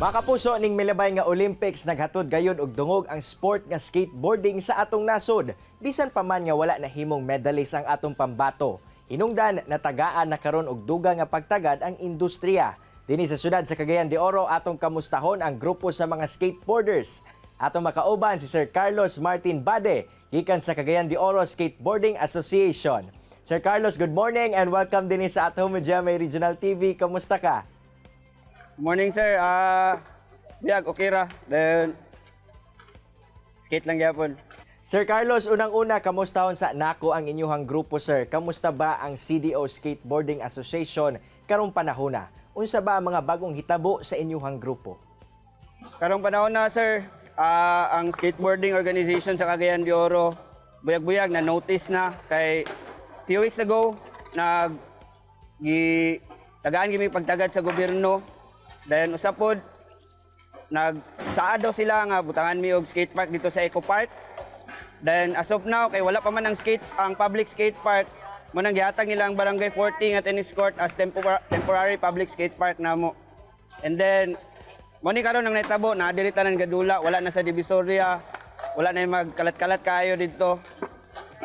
Mga kapuso, ning milabay nga Olympics naghatod gayon og dungog ang sport nga skateboarding sa atong nasod. Bisan pa man nga wala na himong medalist ang atong pambato. Hinungdan natagaan na karon og duga nga pagtagad ang industriya. Dinhi sa syudad sa Cagayan de Oro atong kamustahon ang grupo sa mga skateboarders. Atong makauban si Sir Carlos Martin Bade gikan sa Cagayan de Oro Skateboarding Association. Sir Carlos, good morning and welcome dinhi sa At Home GMA Regional TV. Kamusta ka? Morning sir, biyag, okay ra. Then, skate lang gyapon. Sir Carlos, unang-una, kamustahon sa nako ang inyuhang grupo, sir? Kamusta ba ang CDO Skateboarding Association karong panahona? Unsa ba ang mga bagong hitabo sa inyuhang grupo? Karong panahon na sir, ang skateboarding organization sa Cagayan de Oro, buyag-buyag na notice na kay few weeks ago, tagaan gimi pagtagad sa gobyerno. Then usapod, nagsaad daw sila nga butangan mi og skate park dito sa Eco Park. Then as of now kay wala pa man ang public skate park, mo nang gihatag nila ang Barangay 40 nga tennis court as temporary public skate park namo. And then mo ni karon nang naitabo na diri tanan gadula, wala na sa Divisoria, wala na magkalat-kalat kayo dito.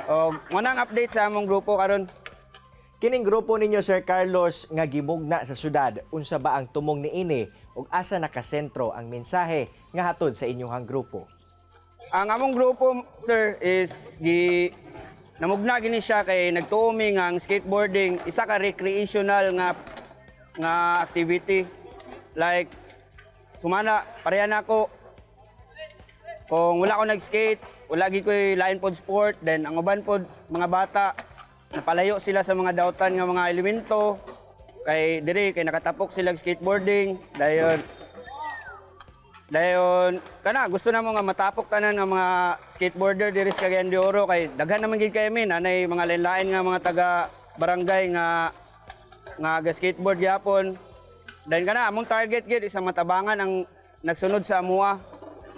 Og mo nang update sa among grupo karon. Kining grupo ninyo, Sir Carlos, nga gimugna sa syudad, unsa ba ang tumong niini ug asa nakasentro ang mensahe nga hatod sa inyong grupo? Ang among grupo, sir, is namugna gini siya kay nagtuomi nga ang skateboarding isa ka recreational nga activity. Like sumana pareha nako kung wala ko nag-skate, wala gi ko'y lain pod sport, then ang uban pod mga bata napalayo sila sa mga dautan nga mga elemento kay diri kay nakatapok sila skateboarding dayon kana gusto namo nga matapok tanan nga mga skateboarder diri sa Cagayan de Oro kay daghan naman gid kay min anay mga lain-lain nga mga taga barangay nga skateboard gyapon. Then kana among target gid isa matabangan ang nagsunod sa amuha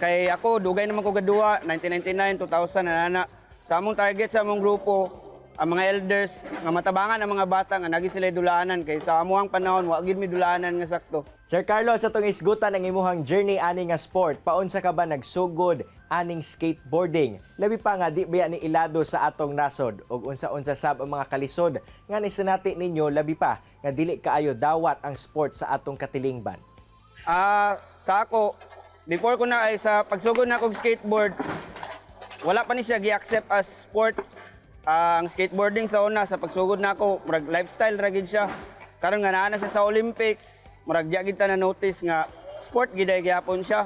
kay ako dugay naman ko gadua 1999 2000 ana sa among target sa among grupo ang mga elders nga matabangan ang mga bata nga nagi sila dulaanan kay sa amuhang panahon wa gid mi dulaanan nga sakto. Sir Carlos, atong isgutan ang imuhang journey ani nga sport, paunsa ka ba nagsugod aning skateboarding? Labi pa nga di ba ni ilado sa atong nasod ug unsa-unsa sab ang mga kalisod nga nisinati ninyo labi pa nga dili kaayo dawat ang sport sa atong katilingban? Sa ako before ko na ay sa pagsugod na kog skateboard wala pa ni siya gi-accept as sport. Ang skateboarding sa una sa pagsugod na ako, murag lifestyle ra gid siya. Karon nga naa na siya sa Olympics, murag di gid ta na notice nga sport gid ay gyapon siya.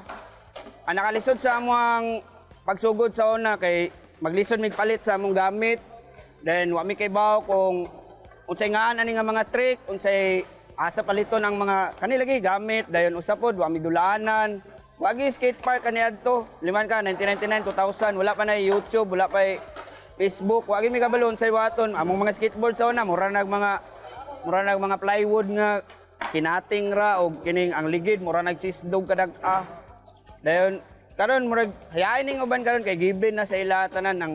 Ang nakalisod sa among pagsugod sa una kay maglisod mig palit sa among gamit. Then wa mi kay bawo kung unsay ngaan ani nga mga trick, unsay asa paliton ang mga kanilagi gamit, dayon usapod wa mi dulaanan. Wagi skate park kaniadto, liman ka 1999 2000, wala pa na YouTube, wala pa Facebook, wagi mi kabalon sa iwaton. Among mga skateboard sa una mura nag mga plywood nga kinating ra og kining ang ligid mura nag chisdog kadag-a. Dayon karon murag hayain ning uban karon kay given na sa ila tanan ang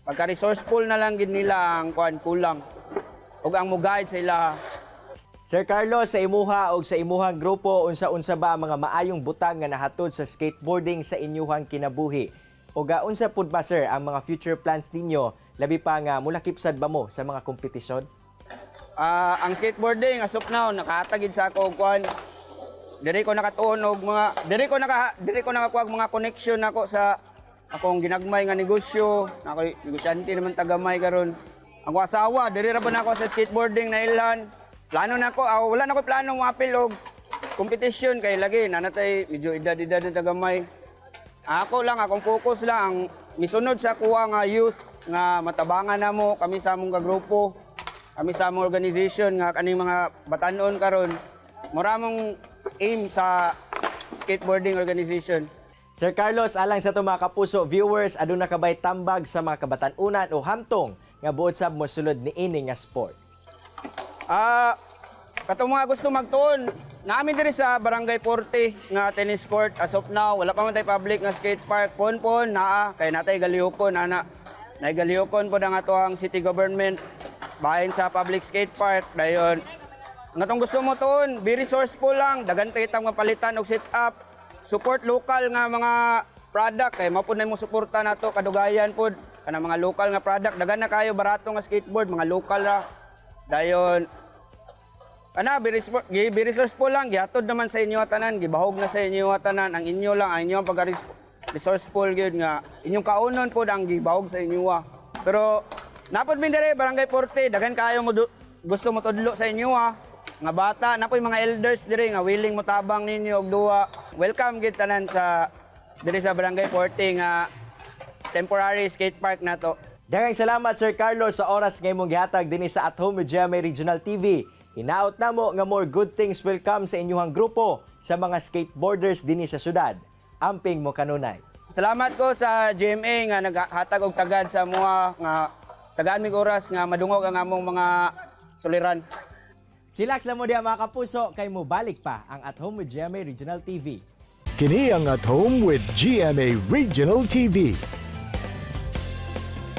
pagka resourceful na lang gid nila ang kulang ug ang mugayad sa ila. Sir Carlos, sa imuha o sa imuhang grupo, unsa-unsa ba ang mga maayong butang nga nahatod sa skateboarding sa inyuhang kinabuhi? O unsa pud ba, sir, ang mga future plans ninyo, labi pa nga mulakip sad ba mo sa mga kompetisyon? Ang skateboarding as of now nakahatagid sa ako kuan. Diri ko nakatuon og mga diri ko nakakuha mga connection nako sa akong ginagmay nga negosyo. Ako negosyante naman tagamay karon. Ang asawa diri ra ba nako sa skateboarding na ilhan. Plano nako, wala nako plano mapil og competition kay lagi nanatay medyo edad-edad na tagamay. Ako lang, akong focus lang ang misunod sa kuha nga youth nga matabangan namo kami sa among grupo, kami sa among organization nga kaning mga batanon karon. Mura mong aim sa skateboarding organization. Sir Carlos, alang sa itong mga kapuso viewers, aduna kabay tambag sa mga kabatanunan o hamtong nga buot sab mosulod ni ini nga sport? Katong mga gusto magtuon, namin diri sa Barangay 40 nga tennis court as of now, wala pa man tay public nga skate park. Pon naa kay natay galihokon ana. Nay galihokon pod ang ato ang city government bahin sa public skate park dayon nga tong gusto mo tuon, be resourceful lang, daghan kay itang mapalitan og set up, support local nga mga product kay mao pud na mo suporta nato kadugayan pud kanang mga local nga product, daghan na kayo barato nga skateboard, mga local ra. Dayon be resourceful lang, gihatod naman sa inyo tanan, gibahog na sa inyo tanan, ang inyo lang, ang inyong pagka-resourceful gyud nga inyong kaunon pod ang gibahog sa inyo. Pero napod min dire Barangay 40, daghan kayo mo gusto mo tudlo sa inyo nga bata, napoy mga elders dire nga willing mo tabang ninyo og duwa. Welcome gid tanan sa dire sa Barangay 40 nga temporary skate park nato. Daghang salamat Sir Carlos sa oras nga imong gihatag dinhi sa At Home with GMA Regional TV. Hinaot namo nga more good things will come sa inyong grupo sa mga skateboarders dinhi sa syudad. Amping mo kanunay. Salamat ko sa GMA nga naghatag og tagad sa mga nga tagaan mig oras nga madungog ang among mga suliran. Chillax lang mo diya mga kapuso, kay mo balik pa ang At Home with GMA Regional TV. Kini ang At Home with GMA Regional TV.